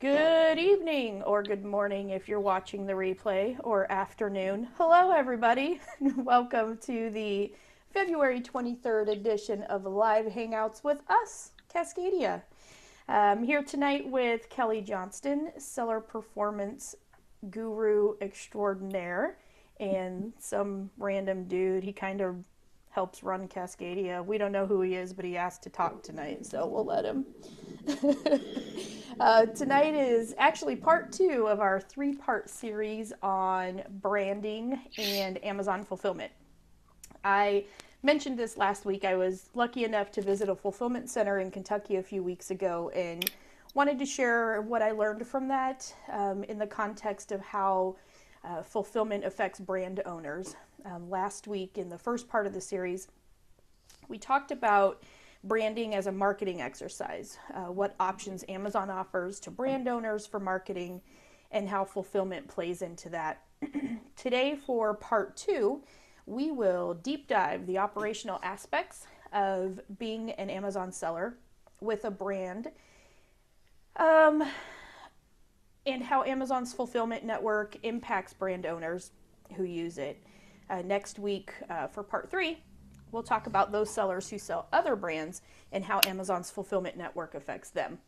Good evening or good morning if you're watching the replay, or afternoon. Hello, everybody. Welcome to the February 23rd edition of Live Hangouts with us, Cascadia. I'm here tonight with Kelly Johnston, seller performance guru extraordinaire, and some random dude. He kind of helps run Cascadia. We don't know who he is, but he asked to talk tonight, so we'll let him. Tonight is actually part 2 of our 3-part series on branding and Amazon fulfillment. I mentioned this last week. I was lucky enough to visit a fulfillment center in Kentucky a few weeks ago and wanted to share what I learned from that in the context of how fulfillment affects brand owners. Last week, in the first part of the series, we talked about branding as a marketing exercise, what options Amazon offers to brand owners for marketing, and how fulfillment plays into that. Today, for part 2, we will deep dive the operational aspects of being an Amazon seller with a brand, and how Amazon's fulfillment network impacts brand owners who use it. Next week, for part 3, we'll talk about those sellers who sell other brands and how Amazon's fulfillment network affects them.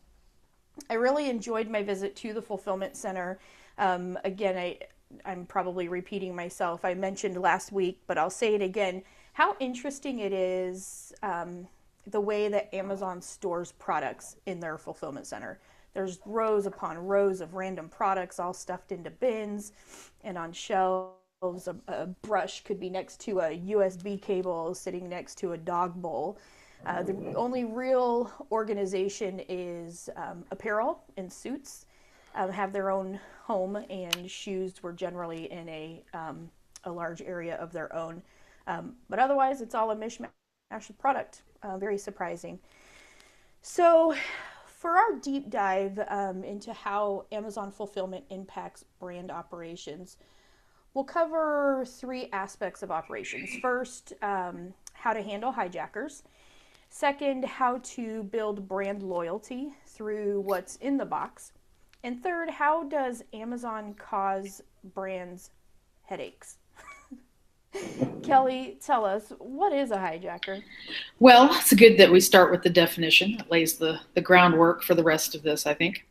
I really enjoyed my visit to the fulfillment center. Again, I'm probably repeating myself. I mentioned last week, but I'll say it again, how interesting it is the way that Amazon stores products in their fulfillment center. There's rows upon rows of random products all stuffed into bins and on shelves. A brush could be next to a USB cable sitting next to a dog bowl. The only real organization is apparel and suits have their own home, and shoes were generally in a large area of their own. But otherwise, it's all a mishmash of product. Very surprising. So for our deep dive into how Amazon fulfillment impacts brand operations, we'll cover 3 aspects of operations. First, how to handle hijackers. Second, how to build brand loyalty through what's in the box. And third, how does Amazon cause brands headaches? Kelly, tell us, what is a hijacker? Well, it's good that we start with the definition. It lays the groundwork for the rest of this, I think.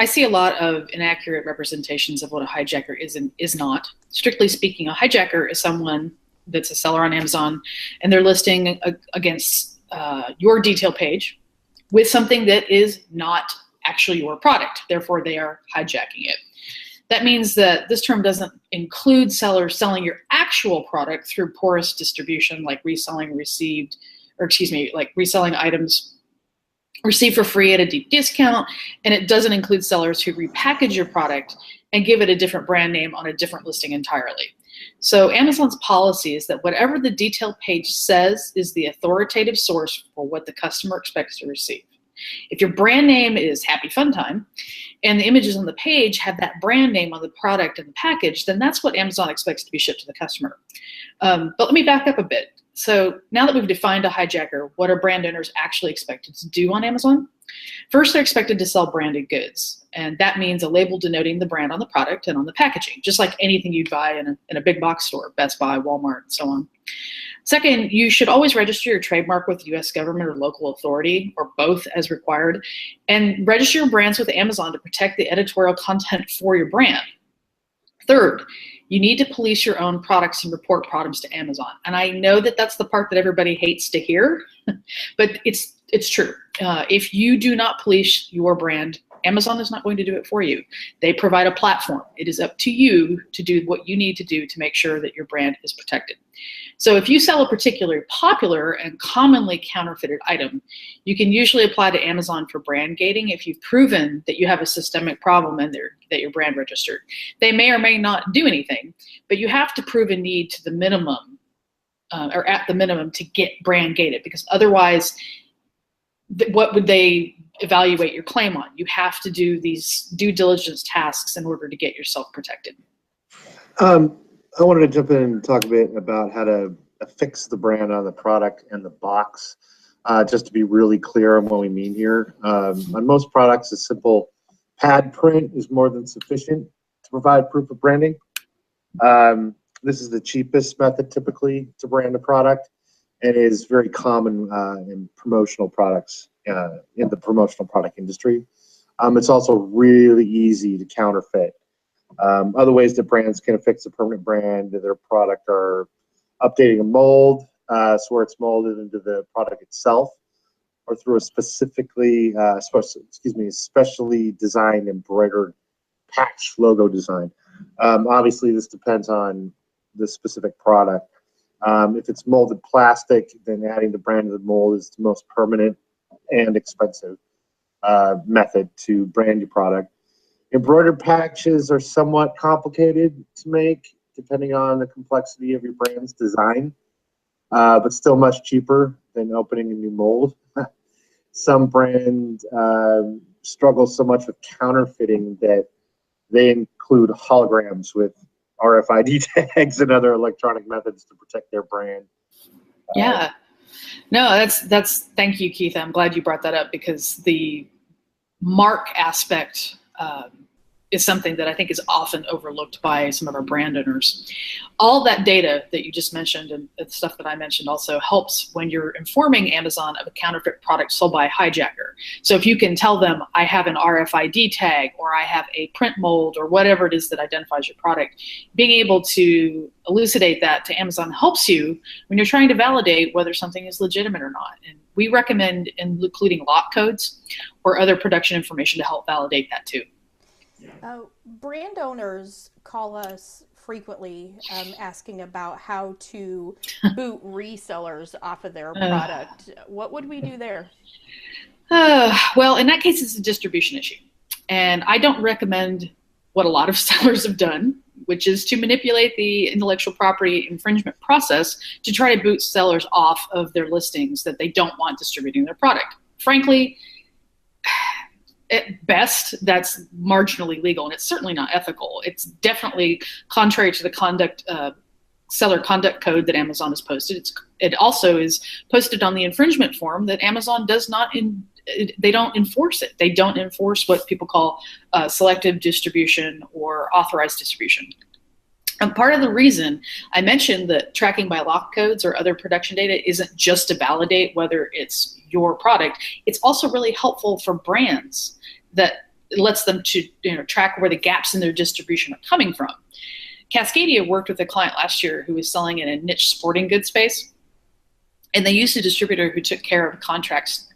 I see a lot of inaccurate representations of what a hijacker is and is not. Strictly speaking, a hijacker is someone that's a seller on Amazon, and they're listing against your detail page with something that is not actually your product. Therefore, they are hijacking it. That means that this term doesn't include sellers selling your actual product through porous distribution, like reselling reselling items received for free at a deep discount, and it doesn't include sellers who repackage your product and give it a different brand name on a different listing entirely. So Amazon's policy is that whatever the detail page says is the authoritative source for what the customer expects to receive. If your brand name is Happy Fun Time and the images on the page have that brand name on the product and the package, then that's what Amazon expects to be shipped to the customer. But let me back up a bit. So now that we've defined a hijacker, what are brand owners actually expected to do on Amazon? First, they're expected to sell branded goods. And that means a label denoting the brand on the product and on the packaging, just like anything you'd buy in a big box store, Best Buy, Walmart, and so on. Second, you should always register your trademark with the US government or local authority, or both as required, and register your brands with Amazon to protect the editorial content for your brand. Third, you need to police your own products and report problems to Amazon. And I know that that's the part that everybody hates to hear, but it's true. If you do not police your brand, Amazon is not going to do it for you. They provide a platform. It is up to you to do what you need to do to make sure that your brand is protected. So if you sell a particularly popular and commonly counterfeited item, you can usually apply to Amazon for brand gating if you've proven that you have a systemic problem and that your brand registered. They may or may not do anything, but you have to prove a need to the minimum, or at the minimum, to get brand gated, because otherwise, what would they evaluate your claim on? You have to do these due diligence tasks in order to get yourself protected. I wanted to jump in and talk a bit about how to affix the brand on the product and the box. just to be really clear on what we mean here. On most products, a simple pad print is more than sufficient to provide proof of branding. This is the cheapest method typically to brand a product, and is very common in promotional products, in the promotional product industry. It's also really easy to counterfeit. Other ways that brands can affix a permanent brand to their product are updating a mold, so where it's molded into the product itself, or through a specifically, specially designed embroidered patch logo design. Obviously, this depends on the specific product. If it's molded plastic, then adding the brand to the mold is the most permanent and expensive method to brand your product. Embroidered patches are somewhat complicated to make, depending on the complexity of your brand's design, but still much cheaper than opening a new mold. Some brands struggle so much with counterfeiting that they include holograms with RFID tags and other electronic methods to protect their brand. Yeah. No, that's thank you, Keith. I'm glad you brought that up, because the mark aspect is something that I think is often overlooked by some of our brand owners. All that data that you just mentioned and the stuff that I mentioned also helps when you're informing Amazon of a counterfeit product sold by a hijacker. So if you can tell them, I have an RFID tag, or I have a print mold, or whatever it is that identifies your product, being able to elucidate that to Amazon helps you when you're trying to validate whether something is legitimate or not. And we recommend including lot codes or other production information to help validate that too. Brand owners call us frequently asking about how to boot resellers off of their product. What would we do there? Well, in that case, it's a distribution issue. And I don't recommend what a lot of sellers have done, which is to manipulate the intellectual property infringement process to try to boot sellers off of their listings that they don't want distributing their product. Frankly, at best, that's marginally legal, and it's certainly not ethical. It's definitely contrary to the seller conduct code that Amazon has posted. It also is posted on the infringement form that Amazon does not, they don't enforce it. They don't enforce what people call selective distribution or authorized distribution. And part of the reason I mentioned that tracking by lock codes or other production data isn't just to validate whether it's your product, it's also really helpful for brands that lets them to track where the gaps in their distribution are coming from. Cascadia worked with a client last year who was selling in a niche sporting goods space, and they used a distributor who took care of contracts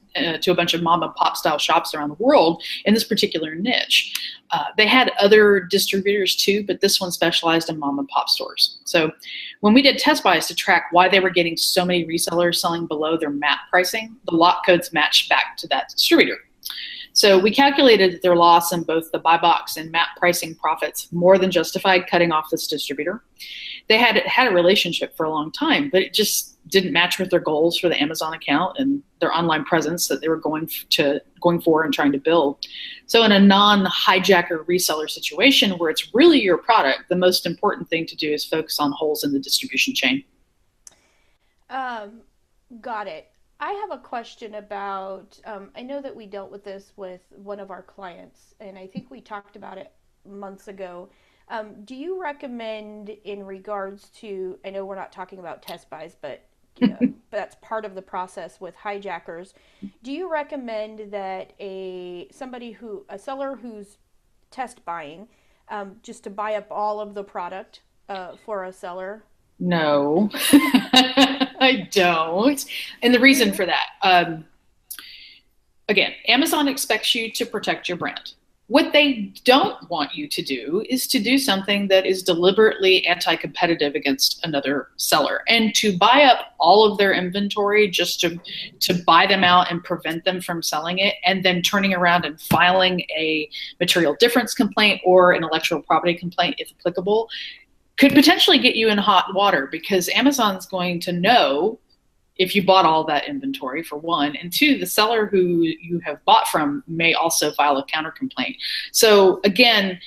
to a bunch of mom and pop style shops around the world in this particular niche. They had other distributors too, but this one specialized in mom and pop stores. So when we did test buys to track why they were getting so many resellers selling below their MAP pricing, the lot codes matched back to that distributor. So we calculated that their loss in both the buy box and MAP pricing profits more than justified cutting off this distributor. They had a relationship for a long time, but it just didn't match with their goals for the Amazon account and their online presence that they were going for and trying to build. So in a non-hijacker reseller situation where it's really your product, the most important thing to do is focus on holes in the distribution chain. Got it. I have a question about, I know that we dealt with this with one of our clients, and I think we talked about it months ago. Do you recommend in regards to, I know we're not talking about test buys, but that's part of the process with hijackers. Do you recommend that a seller who's test buying, just to buy up all of the product for a seller? No, I don't. And the reason for that, again, Amazon expects you to protect your brand. What they don't want you to do is to do something that is deliberately anti-competitive against another seller and to buy up all of their inventory just to buy them out and prevent them from selling it, and then turning around and filing a material difference complaint or an intellectual property complaint, if applicable, could potentially get you in hot water, because Amazon's going to know if you bought all that inventory, for one, and two, the seller who you have bought from may also file a counter complaint. So again,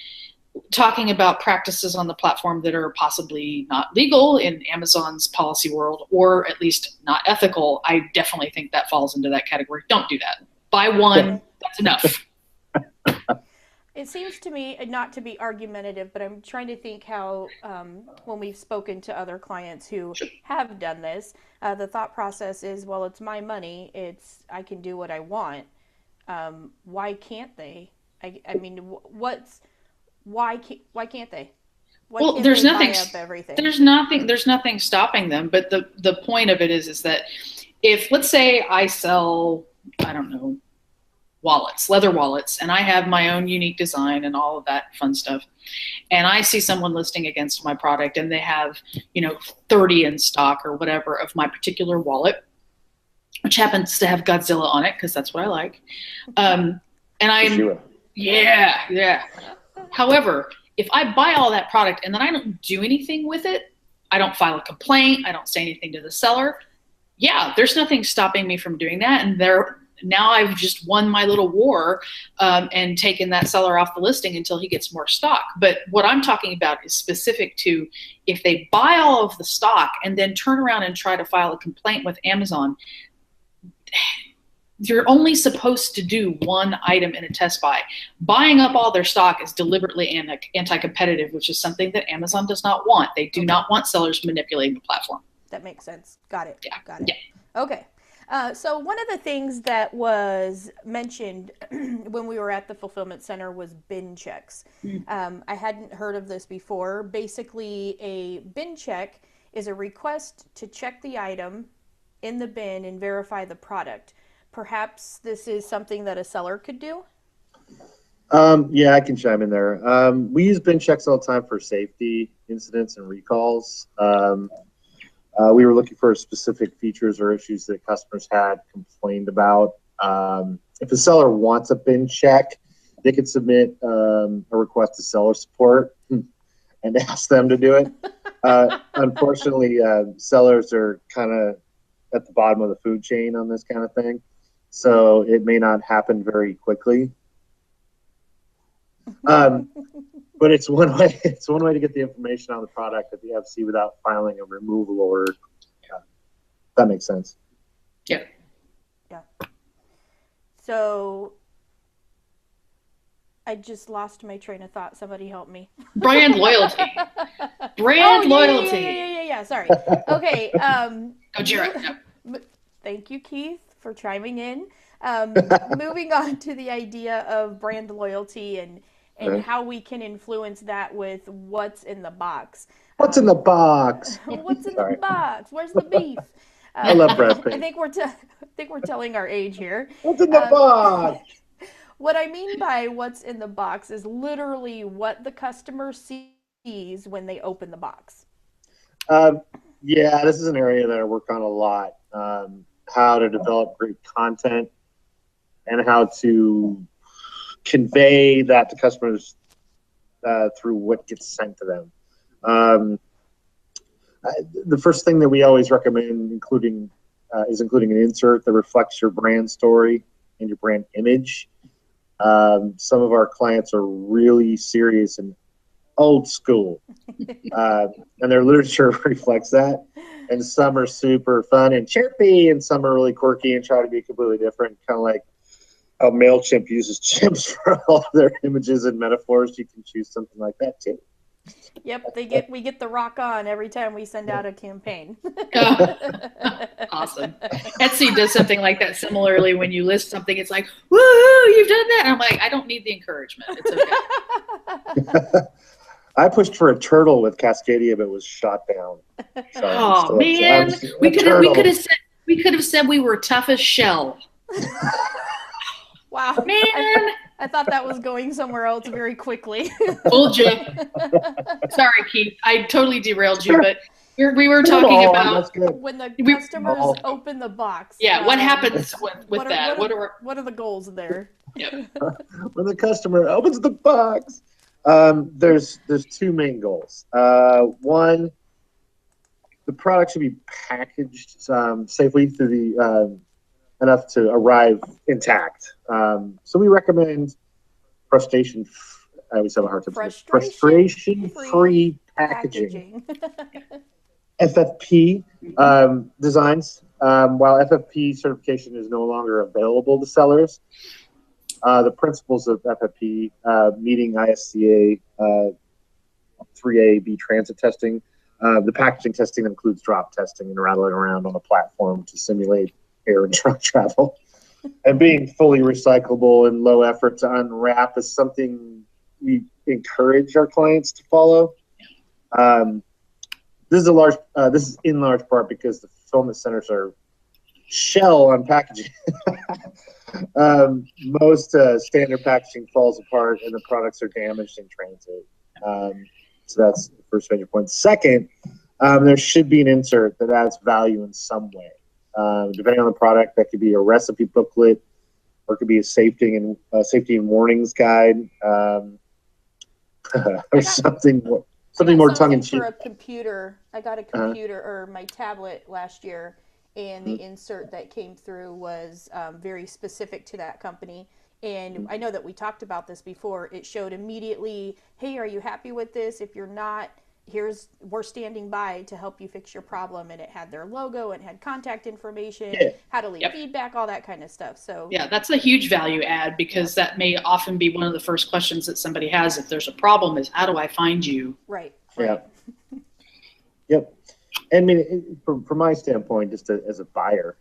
talking about practices on the platform that are possibly not legal in Amazon's policy world, or at least not ethical, I definitely think that falls into that category. Don't do that. Buy one, that's enough. It seems to me, not to be argumentative, but I'm trying to think how, when we've spoken to other clients who have done this, the thought process is, well, it's my money. I can do what I want. Why can't they? I mean, why can't they? Why Well, can't there's they nothing. buy up everything? There's nothing stopping them. But the point of it is that if, let's say, I sell, I don't know, wallets, leather wallets, and I have my own unique design and all of that fun stuff, and I see someone listing against my product and they have, 30 in stock or whatever of my particular wallet, which happens to have Godzilla on it because that's what I like. And I'm, yeah. However, if I buy all that product and then I don't do anything with it, I don't file a complaint, I don't say anything to the seller, yeah, there's nothing stopping me from doing that. And now I've just won my little war and taken that seller off the listing until he gets more stock. But what I'm talking about is specific to if they buy all of the stock and then turn around and try to file a complaint with Amazon, you're only supposed to do one item in a test buy. Buying up all their stock is deliberately anti-competitive, which is something that Amazon does not want. They do not want sellers manipulating the platform. That makes sense. Got it. Yeah. Got it. Yeah. Okay. So one of the things that was mentioned when we were at the fulfillment center was bin checks. I hadn't heard of this before. Basically, a bin check is a request to check the item in the bin and verify the product. Perhaps this is something that a seller could do? Yeah, I can chime in there. We use bin checks all the time for safety incidents and recalls. We were looking for specific features or issues that customers had complained about. If a seller wants a bin check, they could submit a request to seller support and ask them to do it. Unfortunately, sellers are kind of at the bottom of the food chain on this kind of thing, so it may not happen very quickly. But it's one way. It's one way to get the information on the product at the FC without filing a removal order. Yeah, that makes sense. Yeah. Yeah. So I just lost my train of thought. Somebody help me. Brand loyalty. Brand loyalty. Yeah. Sorry. Okay. Go, Jared. Thank you, Keith, for chiming in. Moving on to the idea of brand loyalty and how we can influence that with what's in the box. What's in the box? What's in the box? Where's the beef? I love Brad Pitt. I think we're telling our age here. What's in the box? What I mean by what's in the box is literally what the customer sees when they open the box. Yeah, this is an area that I work on a lot. How to develop great content and how to convey that to customers through what gets sent to them. The first thing that we always recommend including an insert that reflects your brand story and your brand image. Some of our clients are really serious and old school, and their literature reflects that. And some are super fun and chirpy, and some are really quirky and try to be completely different, kind of like how MailChimp uses chimps for all of their images and metaphors. You can choose something like that too. Yep, we get the rock on every time we send out a campaign. Awesome. Etsy does something like that similarly. When you list something, it's like, woo, you've done that. And I'm like, I don't need the encouragement. It's okay. I pushed for a turtle with Cascadia, but was shot down. So oh man, we could have said we were tough as shell. Wow, man. I thought that was going somewhere else very quickly. Told you. Sorry, Keith. I totally derailed you, but we were talking about when the customers open the box. Yeah, what happens with that? What are the goals there? Yep. When the customer opens the box, there's two main goals. One, the product should be packaged safely through the enough to arrive intact. So we recommend I always have a hard time saying. Frustration-free Frustration-free packaging. FFP designs. While FFP certification is no longer available to sellers, the principles of FFP, meeting ISCA 3A, B transit testing, the packaging testing includes drop testing and rattling around on a platform to simulate air and truck travel. And being fully recyclable and low effort to unwrap is something we encourage our clients to follow. This is in large part because the fulfillment centers are shell on packaging. Most standard packaging falls apart and the products are damaged in transit. So that's the first major point. Second, there should be an insert that adds value in some way. Depending on the product, that could be a recipe booklet, or it could be a safety and warnings guide, or something more tongue in cheek. For a computer, I got a computer or my tablet last year, and the insert that came through was very specific to that company. And I know that we talked about this before. It showed immediately, hey, are you happy with this? If you're not, we're standing by to help you fix your problem. And it had their logo and had contact information, how to leave feedback, all that kind of stuff. So yeah, that's a huge value add, because that may often be one of the first questions that somebody has if there's a problem is, how do I find you? Right. Yeah. Yep. I mean, from my standpoint, just as a buyer,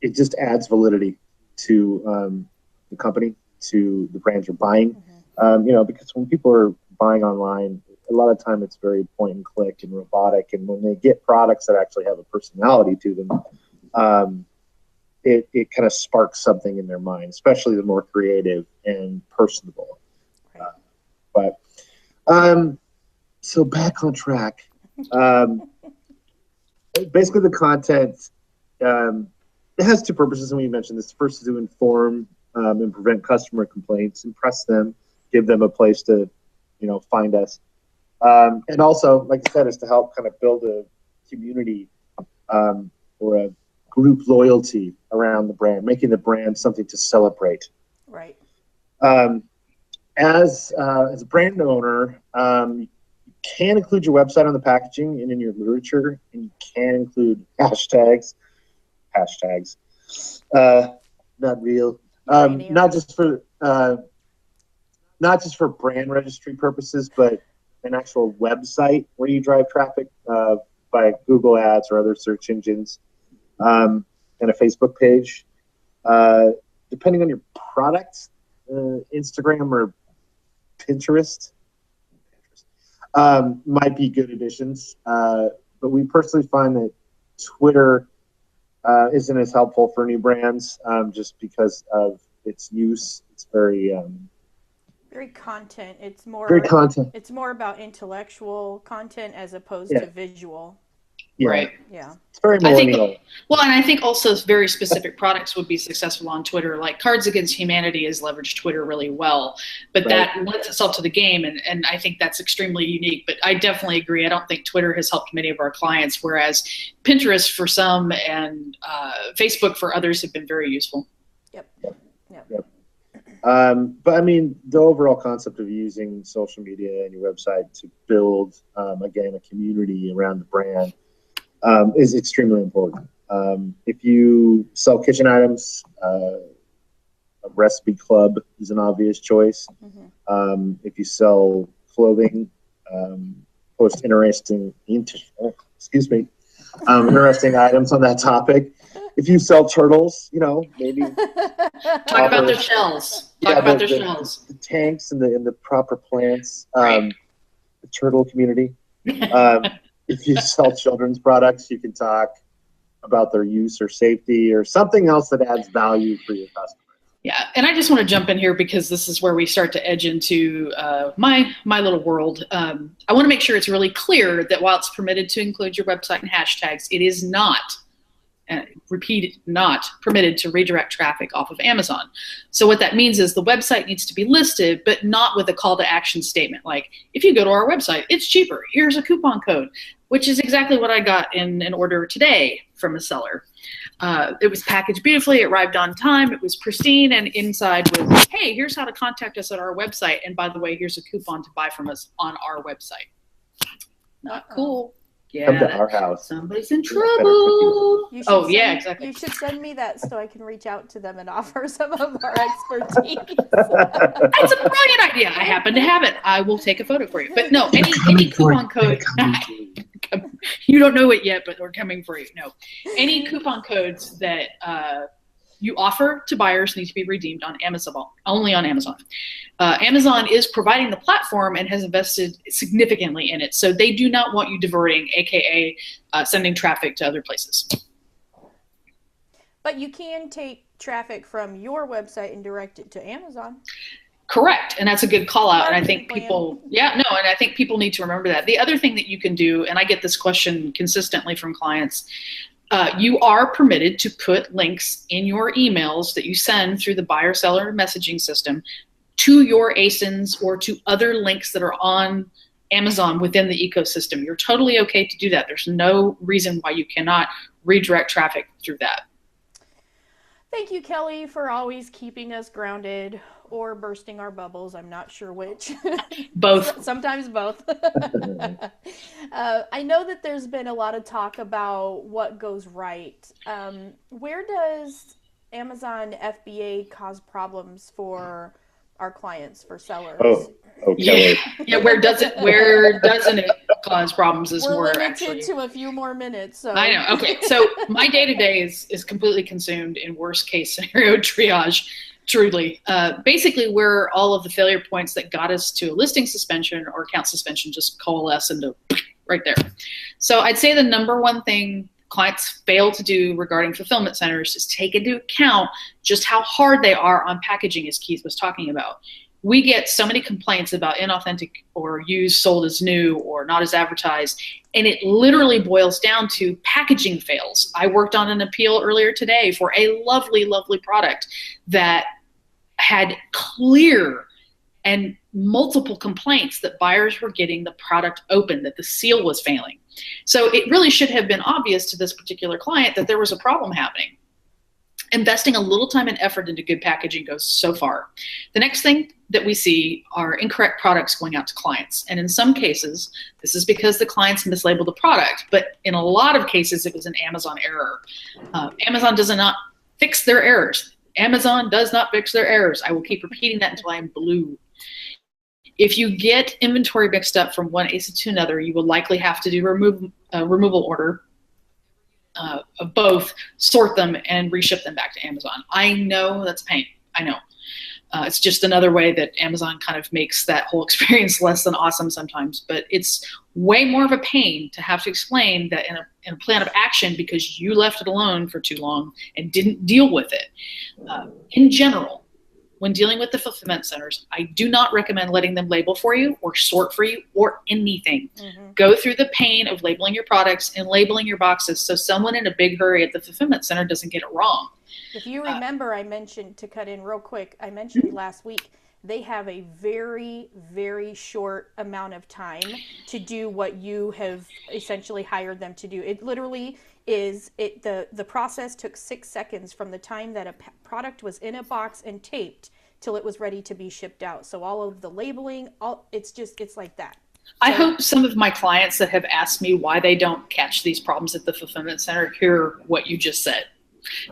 it just adds validity to the company, to the brand you're buying. Because when people are buying online, a lot of time it's very point and click and robotic. And when they get products that actually have a personality to them, it kind of sparks something in their mind, especially the more creative and personable. Right. So back on track. Basically, the content, it has two purposes, and we mentioned this. First is to inform and prevent customer complaints, impress them, give them a place to, find us. And also, like I said, is to help kind of build a community or a group loyalty around the brand, making the brand something to celebrate. Right. As a brand owner, you can include your website on the packaging and in your literature, and you can include hashtags, not real, not just for brand registry purposes, but an actual website where you drive traffic by Google Ads or other search engines, and a Facebook page. Depending on your product, Instagram or Pinterest might be good additions, but we personally find that Twitter isn't as helpful for new brands, just because of its use. It's very content. It's more about intellectual content as opposed to visual. Yeah. Right. Yeah. It's very millennial. I think also very specific products would be successful on Twitter. Like Cards Against Humanity has leveraged Twitter really well, but that lends itself to the game, and I think that's extremely unique. But I definitely agree. I don't think Twitter has helped many of our clients, whereas Pinterest for some and Facebook for others have been very useful. Yep. But I mean, the overall concept of using social media and your website to build, again, a community around the brand is extremely important. If you sell kitchen items, a recipe club is an obvious choice. If you sell clothing, post interesting items on that topic. If you sell turtles, maybe talk about their shells. Shells. The tanks and the proper plants. The turtle community. If you sell children's products, you can talk about their use or safety or something else that adds value for your customer. Yeah, and I just want to jump in here because this is where we start to edge into my little world. I want to make sure it's really clear that while it's permitted to include your website and hashtags, it is not, not permitted to redirect traffic off of Amazon. So what that means is the website needs to be listed, but not with a call to action statement. Like, if you go to our website, it's cheaper. Here's a coupon code, which is exactly what I got in an order today from a seller. It was packaged beautifully. It arrived on time. It was pristine. And inside was, hey, here's how to contact us at our website. And by the way, here's a coupon to buy from us on our website. Not cool. Yeah, Come to our house. Somebody's in trouble. Yeah, exactly. You should send me that so I can reach out to them and offer some of our expertise. That's a brilliant idea. I happen to have it. I will take a photo for you. But no, any coupon code. You don't know it yet, but we're coming for you. No, any coupon codes that you offer to buyers need to be redeemed on Amazon, only on Amazon. Amazon is providing the platform and has invested significantly in it. So they do not want you diverting, AKA sending traffic to other places. But you can take traffic from your website and direct it to Amazon. Correct. And that's a good call out. And I think people, and I think people need to remember that. The other thing that you can do, and I get this question consistently from clients, you are permitted to put links in your emails that you send through the buyer-seller messaging system to your ASINs or to other links that are on Amazon within the ecosystem. You're totally okay to do that. There's no reason why you cannot redirect traffic through that. Thank you, Kelly, for always keeping us grounded or bursting our bubbles. I'm not sure which. Both. Sometimes both. I know that there's been a lot of talk about what goes right. Where does Amazon FBA cause problems for our clients, for sellers? Okay. Yeah. Where doesn't it cause problems is We're more limited actually to a few more minutes. So I know. Okay. So my day-to-day is completely consumed in worst case scenario triage, truly. Basically where all of the failure points that got us to a listing suspension or account suspension just coalesce into right there. So I'd say the number one thing clients fail to do regarding fulfillment centers is take into account just how hard they are on packaging, as Keith was talking about. We get so many complaints about inauthentic or used, sold as new, or not as advertised, and it literally boils down to packaging fails. I worked on an appeal earlier today for a lovely, lovely product that had clear and multiple complaints that buyers were getting the product open, that the seal was failing. So it really should have been obvious to this particular client that there was a problem happening. Investing a little time and effort into good packaging goes so far. The next thing that we see are incorrect products going out to clients. And in some cases, this is because the clients mislabeled the product. But in a lot of cases, it was an Amazon error. Amazon does not fix their errors. Amazon does not fix their errors. I will keep repeating that until I am blue. If you get inventory mixed up from one ASIN to another, you will likely have to do a removal order of both, sort them, and reship them back to Amazon. I know that's a pain. I know. It's just another way that Amazon kind of makes that whole experience less than awesome sometimes. But it's way more of a pain to have to explain that in a plan of action because you left it alone for too long and didn't deal with it. In general, when dealing with the fulfillment centers, I do not recommend letting them label for you or sort for you or anything. Mm-hmm. Go through the pain of labeling your products and labeling your boxes so someone in a big hurry at the fulfillment center doesn't get it wrong. If you remember, I mentioned, to cut in real quick, I mentioned last week, they have a very, very short amount of time to do what you have essentially hired them to do. It literally is, the process took 6 seconds from the time that a product was in a box and taped till it was ready to be shipped out. So all of the labeling, it's like that. I hope some of my clients that have asked me why they don't catch these problems at the fulfillment center hear what you just said,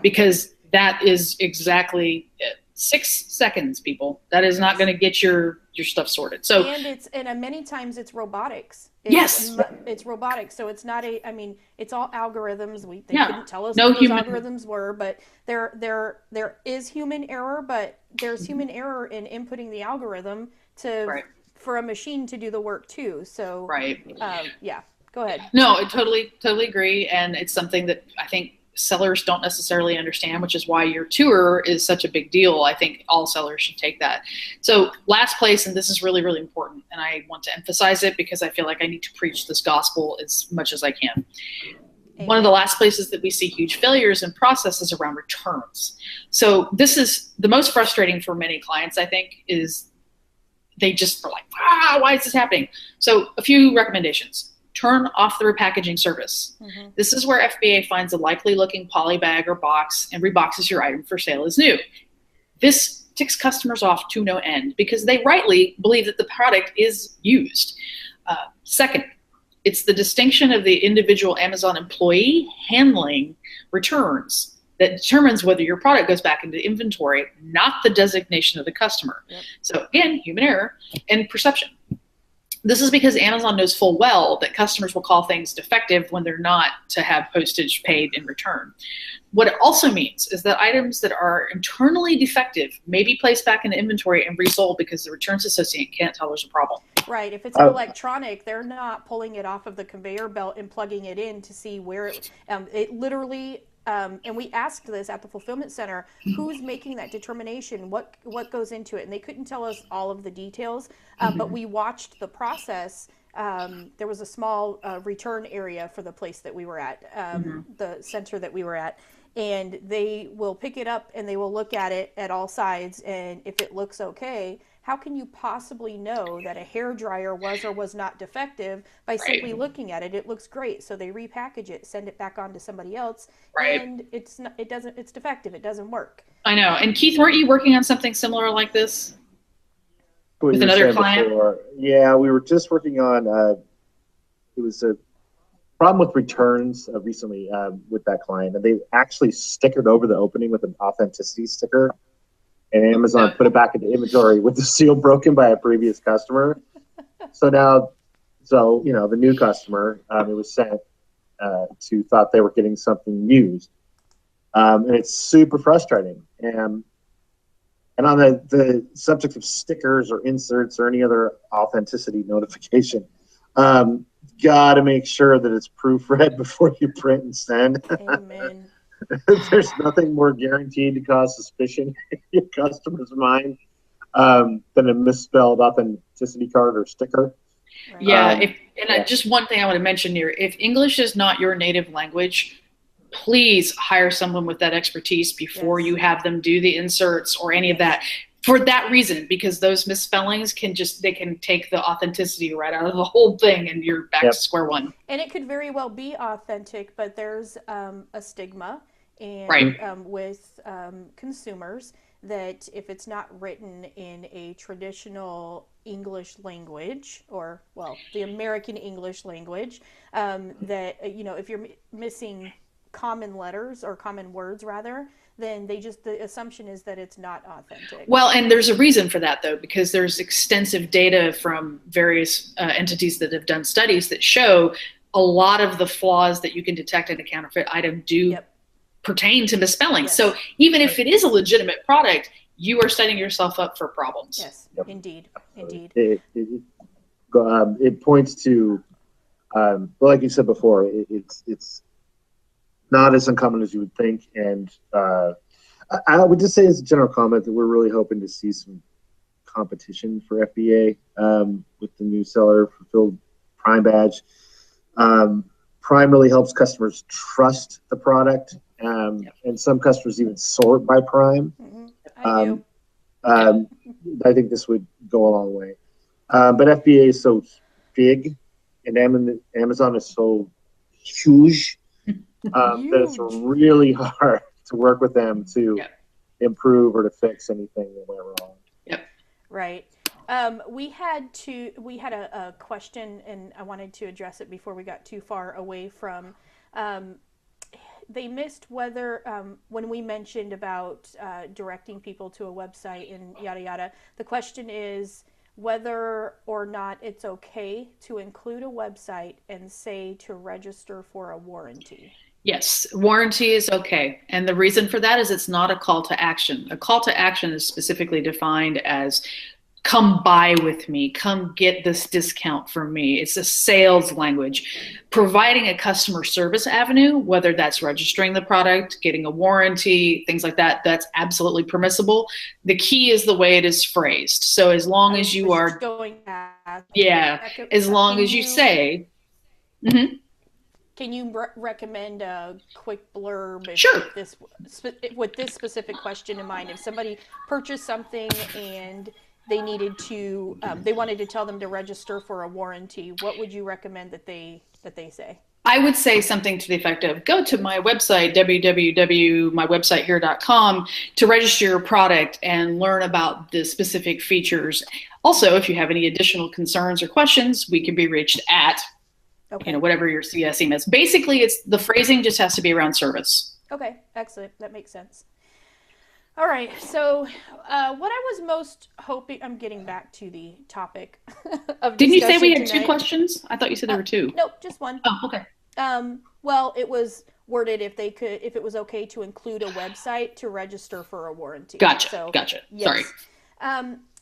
because that is exactly it. 6 seconds, people. That is not going to get your stuff sorted. So and many times it's robotics. It's robotics. So it's not it's all algorithms. They couldn't tell us what those algorithms were, but there is human error, but there's human error in inputting the algorithm for a machine to do the work too. So go ahead. No, I totally agree, and it's something that I think sellers don't necessarily understand, which is why your tour is such a big deal. I think all sellers should take that. So last place, and this is really, really important, and I want to emphasize it because I feel like I need to preach this gospel as much as I can. Amen. One of the last places that we see huge failures in processes around returns. So this is the most frustrating for many clients, I think, is they just are like, why is this happening? So a few recommendations. turn off the repackaging service. Mm-hmm. This is where FBA finds a likely looking poly bag or box and reboxes your item for sale as new. This ticks customers off to no end because they rightly believe that the product is used. Second, it's the distinction of the individual Amazon employee handling returns that determines whether your product goes back into inventory, not the designation of the customer. Yep. So again, human error and perception. This is because Amazon knows full well that customers will call things defective when they're not to have postage paid in return. What it also means is that items that are internally defective may be placed back in inventory and resold because the returns associate can't tell there's a problem. Right. If it's electronic, they're not pulling it off of the conveyor belt and plugging it in to see where it literally. And we asked this at the fulfillment center, who's making that determination? What goes into it? And they couldn't tell us all of the details, but we watched the process. There was a small return area for the place that we were at, the center that we were at. And they will pick it up and they will look at it at all sides. And if it looks okay, how can you possibly know that a hairdryer was or was not defective by simply looking at it? It looks great. So they repackage it, send it back on to somebody else, and it's defective. It doesn't work. I know. And Keith, weren't you working on something similar like this with another client? Before. Yeah, we were just working on, it was a problem with returns recently with that client. And they actually stickered over the opening with an authenticity sticker. And Amazon put it back into inventory with the seal broken by a previous customer. So now, the new customer, it was sent to thought they were getting something used. And it's super frustrating. And on the subject of stickers or inserts or any other authenticity notification, got to make sure that it's proofread before you print and send. Amen. There's nothing more guaranteed to cause suspicion in your customer's mind than a misspelled authenticity card or sticker. Right. Yeah, just one thing I want to mention here. If English is not your native language, please hire someone with that expertise before you have them do the inserts or any of that. For that reason, because those misspellings can take the authenticity right out of the whole thing and you're back to square one. And it could very well be authentic, but there's a stigma and with consumers that if it's not written in a traditional English language or, the American English language, that, if you're missing common letters or common words rather, then the assumption is that it's not authentic. Well, and there's a reason for that, though, because there's extensive data from various entities that have done studies that show a lot of the flaws that you can detect in a counterfeit item do pertain to misspelling. Yes. So even if it is a legitimate product, you are setting yourself up for problems. Yes, indeed. It points to, like you said before, it's not as uncommon as you would think. And I would just say as a general comment that we're really hoping to see some competition for FBA with the new seller fulfilled Prime badge. Prime really helps customers trust the product. And some customers even sort by Prime. Mm-hmm. I do. I think this would go a long way. But FBA is so big and Amazon is so huge. That it's really hard to work with them to improve or to fix anything that went wrong. Yep. Right. We had a question, and I wanted to address it before we got too far away from. They missed whether when we mentioned about directing people to a website and yada yada. The question is whether or not it's okay to include a website and say to register for a warranty. Yes, warranty is okay. And the reason for that is it's not a call to action. A call to action is specifically defined as come buy with me, come get this discount from me. It's a sales language. Providing a customer service avenue, whether that's registering the product, getting a warranty, things like that, that's absolutely permissible. The key is the way it is phrased. So as long as you are going past, as long as you say, Can you recommend a quick blurb Sure. with this specific question in mind? If somebody purchased something and they needed to, they wanted to tell them to register for a warranty, what would you recommend that they say? I would say something to the effect of, go to my website, www.mywebsitehere.com, to register your product and learn about the specific features. Also, if you have any additional concerns or questions, we can be reached at, whatever your CS email is. Basically, it's the phrasing just has to be around service. Okay, excellent. That makes sense. All right, so what I was most hoping, I'm getting back to the topic of Didn't you say we had tonight. 2 questions? I thought you said there were 2. Nope, just one. Oh, okay. Well, it was worded if it was okay to include a website to register for a warranty. Gotcha. So, Gotcha. Yes. Sorry.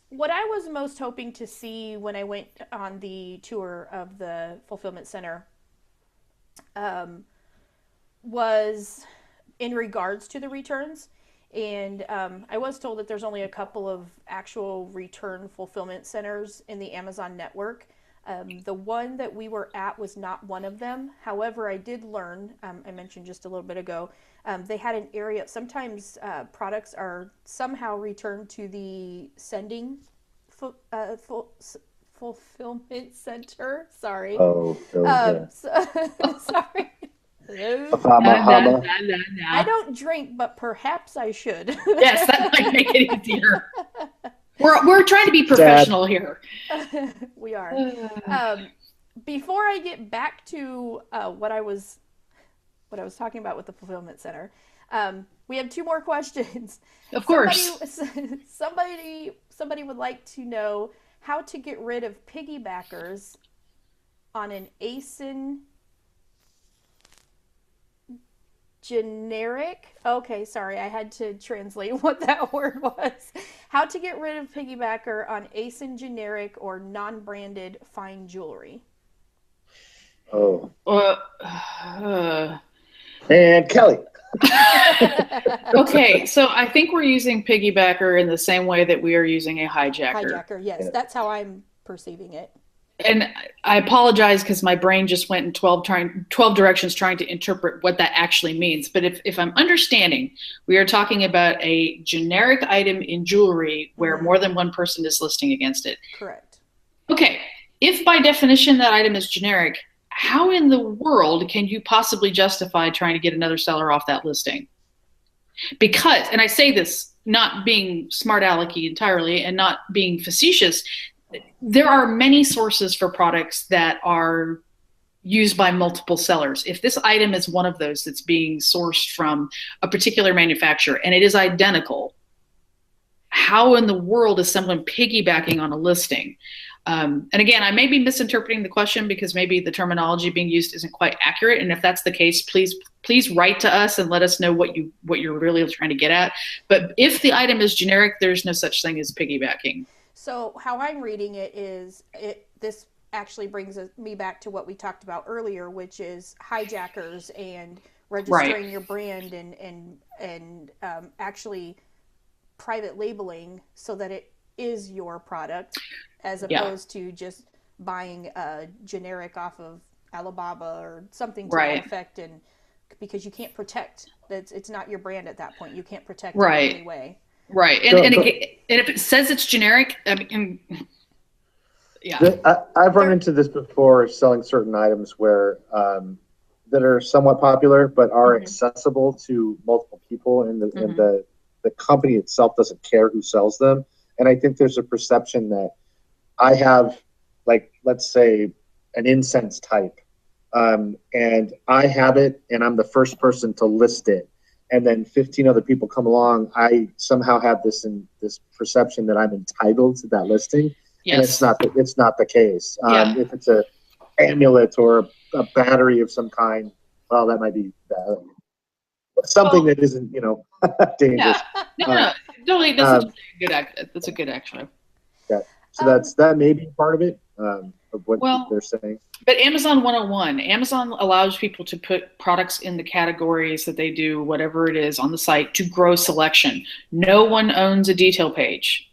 What I was most hoping to see when I went on the tour of the fulfillment center was in regards to the returns. And I was told that there's only a couple of actual return fulfillment centers in the Amazon network. The one that we were at was not one of them. However, I did learn, I mentioned just a little bit ago, they had an area, sometimes products are somehow returned to the sending fulfillment center. Sorry. Oh, yeah. Sorry. I don't drink, but perhaps I should. Yes, that might make it easier. We're trying to be professional here. We are. Before I get back to what I was talking about with the fulfillment center, we have 2 more questions. Of course. Somebody would like to know how to get rid of piggybackers on an ASIN generic. Okay, sorry, I had to translate what that word was. How to get rid of piggybacker on ASIN generic or non-branded fine jewelry. Oh. And Kelly. Okay, so I think we're using piggybacker in the same way that we are using a hijacker. Hijacker, yes, that's how I'm perceiving it. And I apologize because my brain just went in 12 directions trying to interpret what that actually means. But if I'm understanding, we are talking about a generic item in jewelry where more than one person is listing against it. Correct. Okay, if by definition that item is generic, how in the world can you possibly justify trying to get another seller off that listing? Because, and I say this not being smart alecky entirely and not being facetious, there are many sources for products that are used by multiple sellers. If this item is one of those that's being sourced from a particular manufacturer and it is identical, how in the world is someone piggybacking on a listing? And again, I may be misinterpreting the question because maybe the terminology being used isn't quite accurate. And if that's the case, please write to us and let us know what you're really trying to get at. But if the item is generic, there's no such thing as piggybacking. So how I'm reading it is this actually brings me back to what we talked about earlier, which is hijackers and registering your brand and actually private labeling so that it is your product as opposed to just buying a generic off of Alibaba or something to that effect, and because you can't protect that, it's not your brand at that point. You can't protect it in any way. Right. And if it says it's generic, I mean, I've run into this before selling certain items where that are somewhat popular but are accessible to multiple people, and the company itself doesn't care who sells them. And I think there's a perception that I have, like, let's say, an incense type, and I have it, and I'm the first person to list it. And then 15 other people come along. I somehow have this perception that I'm entitled to that listing, and it's not the case. If it's a amulet or a battery of some kind, well, that might be something that isn't, dangerous. No, that's a good action. Yeah, so that may be part of it. Of what they're saying. But Amazon 101, Amazon allows people to put products in the categories that they do, whatever it is on the site, to grow selection. No one owns a detail page.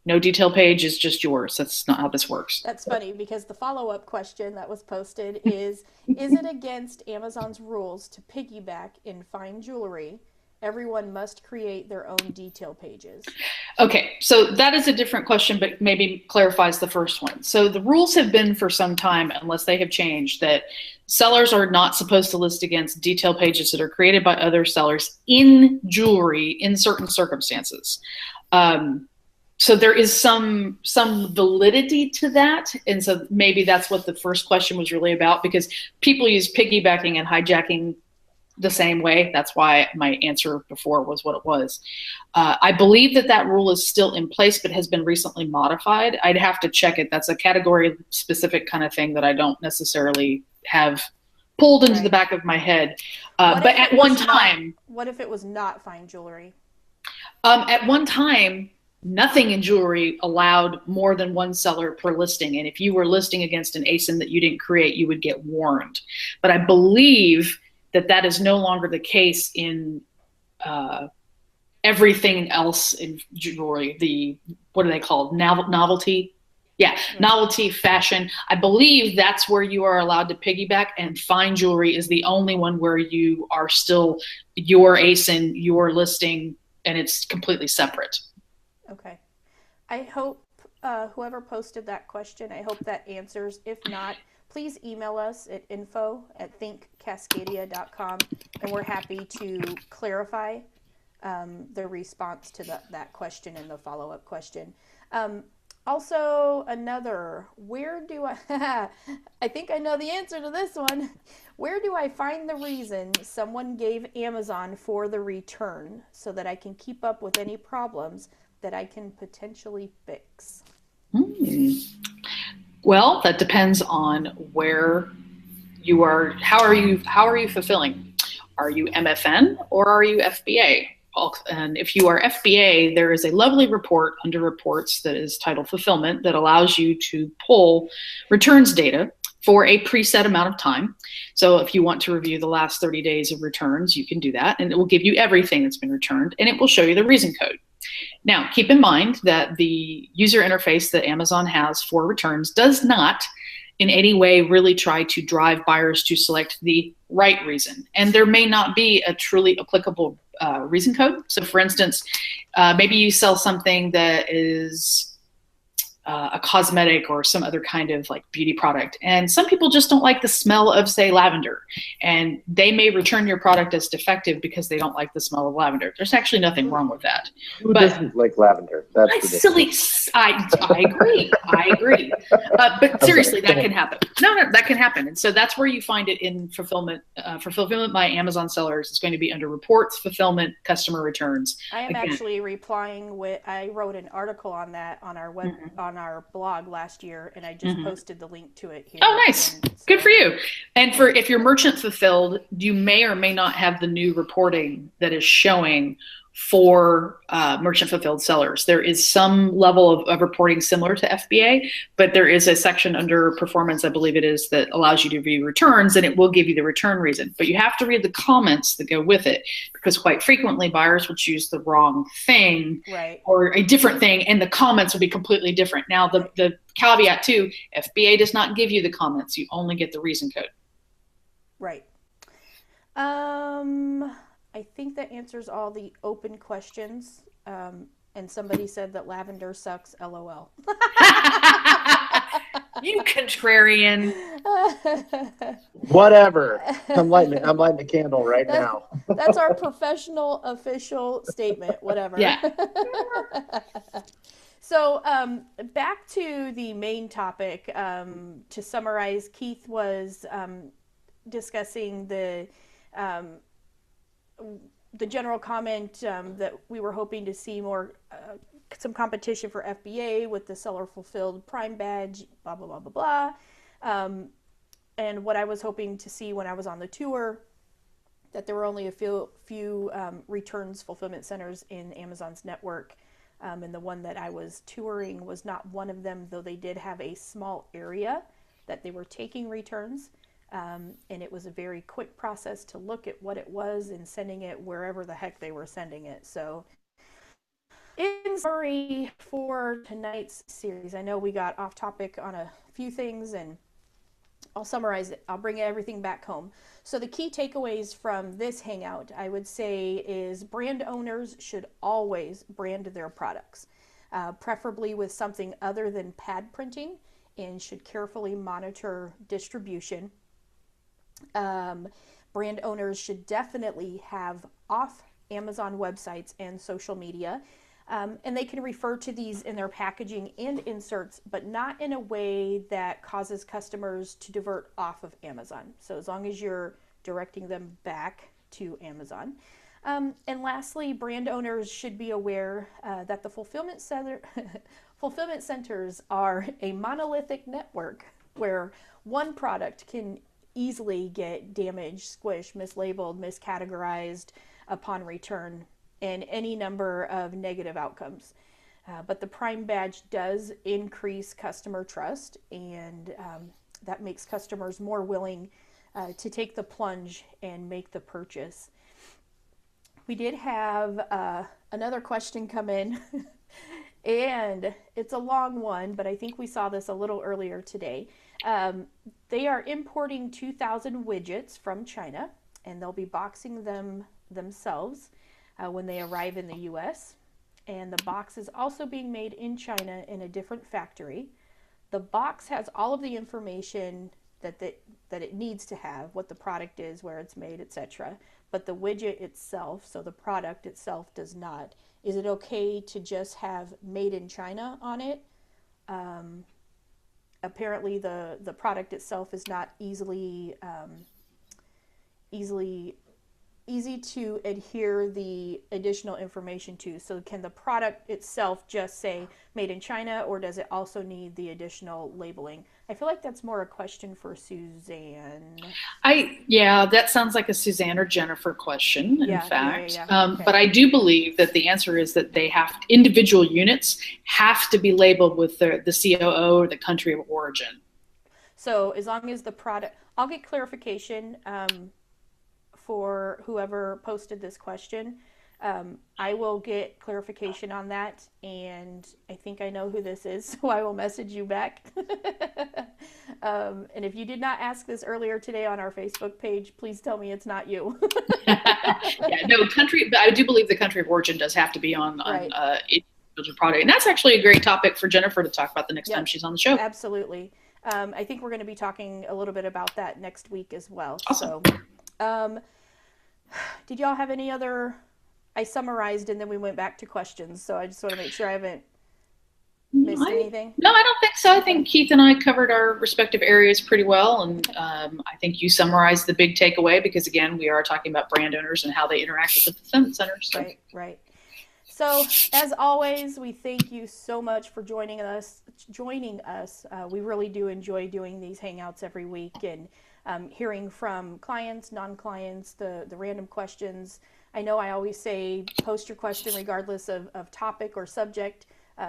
No detail page is just yours. That's not how this works. That's funny because the follow-up question that was posted is it against Amazon's rules to piggyback in fine jewelry? everyone must create their own detail pages. Okay, so that is a different question, but maybe clarifies the first one. So the rules have been for some time, unless they have changed, that sellers are not supposed to list against detail pages that are created by other sellers in jewelry in certain circumstances. So there is some validity to that, and so maybe that's what the first question was really about, because people use piggybacking and hijacking the same way. That's why my answer before was what it was. I believe that rule is still in place, but has been recently modified. I'd have to check it. That's a category specific kind of thing that I don't necessarily have pulled into the back of my head. But at one time, what if it was not fine jewelry? At one time, nothing in jewelry allowed more than one seller per listing. And if you were listing against an ASIN that you didn't create, you would get warned. But I believe that is no longer the case in everything else in jewelry. What are they called? Novelty? Yeah, novelty, fashion. I believe that's where you are allowed to piggyback, and fine jewelry is the only one where you are still your ASIN, your listing, and it's completely separate. Okay. I hope whoever posted that question, I hope that answers. If not, please email us at info@thinkcascadia.com, and we're happy to clarify the response to that question and the follow-up question. Also, where do I, I think I know the answer to this one. Where do I find the reason someone gave Amazon for the return so that I can keep up with any problems that I can potentially fix? Well, that depends on where you are. How are you fulfilling? Are you MFN or are you FBA? And if you are FBA, there is a lovely report under reports that is titled Fulfillment that allows you to pull returns data for a preset amount of time. So if you want to review the last 30 days of returns, you can do that, and it will give you everything that's been returned, and it will show you the reason code. Now, keep in mind that the user interface that Amazon has for returns does not in any way really try to drive buyers to select the right reason. And there may not be a truly applicable reason code. So for instance, maybe you sell something that is a cosmetic or some other kind of like beauty product, and some people just don't like the smell of, say, lavender, and they may return your product as defective because they don't like the smell of lavender. There's actually nothing wrong with that. Who doesn't like lavender? That's silly. I agree. But seriously, that can happen. No, that can happen. And so that's where you find it in fulfillment. For fulfillment by Amazon sellers, it's going to be under reports, fulfillment, customer returns. I am actually replying with. I wrote an article on that on our web on our blog last year, and I just posted the link to it here. Oh, nice. Good for you. And if you're merchant fulfilled, you may or may not have the new reporting that is showing for merchant fulfilled sellers. There is some level of reporting similar to FBA, but there is a section under performance, I believe it is, that allows you to view returns, and it will give you the return reason. But you have to read the comments that go with it, because quite frequently buyers will choose the wrong thing or a different thing, and the comments will be completely different. Now, the caveat too, FBA does not give you the comments. You only get the reason code. Right. I think that answers all the open questions. And somebody said that lavender sucks, LOL. You contrarian. Whatever. I'm lighting a candle right now. That's our professional official statement. Whatever. Yeah. So back to the main topic. To summarize, Keith was discussing the general comment that we were hoping to see more some competition for FBA with the seller fulfilled Prime badge, blah blah blah blah blah. And what I was hoping to see when I was on the tour, that there were only a few returns fulfillment centers in Amazon's network, and the one that I was touring was not one of them, though they did have a small area that they were taking returns. And it was a very quick process to look at what it was and sending it wherever the heck they were sending it. So in summary for tonight's series, I know we got off topic on a few things, and I'll summarize it. I'll bring everything back home. So the key takeaways from this Hangout, I would say, is brand owners should always brand their products, preferably with something other than pad printing, and should carefully monitor distribution. Brand owners should definitely have off Amazon websites and social media. And they can refer to these in their packaging and inserts, but not in a way that causes customers to divert off of Amazon. So as long as you're directing them back to Amazon. And lastly, brand owners should be aware that the fulfillment centers are a monolithic network where one product can easily get damaged, squished, mislabeled, miscategorized upon return, and any number of negative outcomes. But the Prime badge does increase customer trust, and that makes customers more willing to take the plunge and make the purchase. We did have another question come in, and it's a long one, but I think we saw this a little earlier today. They are importing 2,000 widgets from China, and they'll be boxing them themselves when they arrive in the US. And the box is also being made in China in a different factory. The box has all of the information that it needs to have, what the product is, where it's made, etc. But the widget itself, so the product itself, does not. Is it okay to just have made in China on it? Apparently the product itself is not easy to adhere the additional information to. So can the product itself just say made in China, or does it also need the additional labeling? I feel like that's more a question for Suzanne. Yeah, that sounds like a Suzanne or Jennifer question, in fact. Yeah. Okay. But I do believe that the answer is that individual units have to be labeled with the COO or the country of origin. So as long as the product, I'll get clarification for whoever posted this question. I will get clarification on that, and I think I know who this is, so I will message you back. And if you did not ask this earlier today on our Facebook page, please tell me it's not you. Yeah, no, but I do believe the country of origin does have to be on Right. individual product, and that's actually a great topic for Jennifer to talk about the next time she's on the show. Absolutely. I think we're going to be talking a little bit about that next week as well. Awesome. So, did y'all have any other? I summarized and then we went back to questions, so I just want to make sure I haven't missed anything. No, I don't think so. I think Keith and I covered our respective areas pretty well, and I think you summarized the big takeaway, because again, we are talking about brand owners and how they interact with the fulfillment centers. So. Right. So as always, we thank you so much for joining us. We really do enjoy doing these Hangouts every week, and hearing from clients, non-clients, the random questions. I know I always say post your question regardless of topic or subject.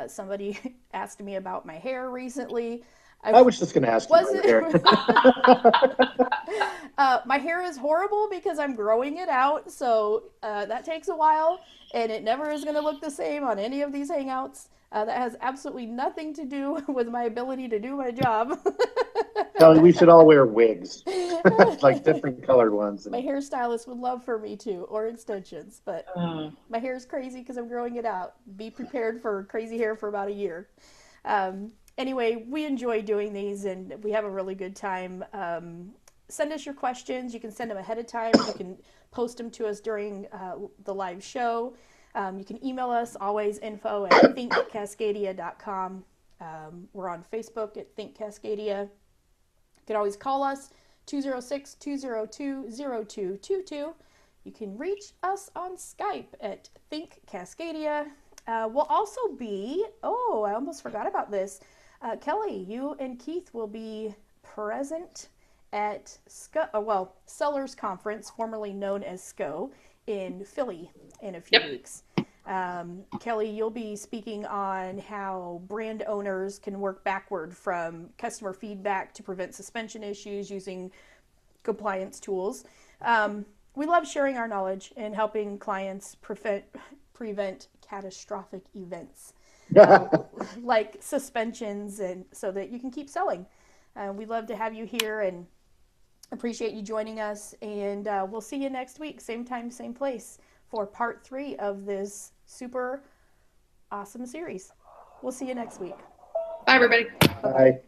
Somebody asked me about my hair recently. I was just going to ask you about your hair. My hair is horrible because I'm growing it out, so that takes a while, and it never is going to look the same on any of these Hangouts. That has absolutely nothing to do with my ability to do my job. Kelly, we should all wear wigs, like different colored ones. My hairstylist would love for me to, or extensions, but my hair is crazy because I'm growing it out. Be prepared for crazy hair for about a year. Anyway, we enjoy doing these, and we have a really good time. Send us your questions. You can send them ahead of time. You can post them to us during the live show. You can email us, always info@thinkcascadia.com. We're on Facebook at Think Cascadia. You can always call us, 206-202-0222. You can reach us on Skype at Think Cascadia. We'll also be, I almost forgot about this. Kelly, you and Keith will be present at Sellers Conference, formerly known as SCO, in Philly in a few weeks. Kelly, you'll be speaking on how brand owners can work backward from customer feedback to prevent suspension issues using compliance tools. We love sharing our knowledge and helping clients prevent catastrophic events like suspensions, and so that you can keep selling. We love to have you here and appreciate you joining us. And we'll see you next week, same time, same place, for part 3 of this super awesome series. We'll see you next week. Bye, everybody. Bye.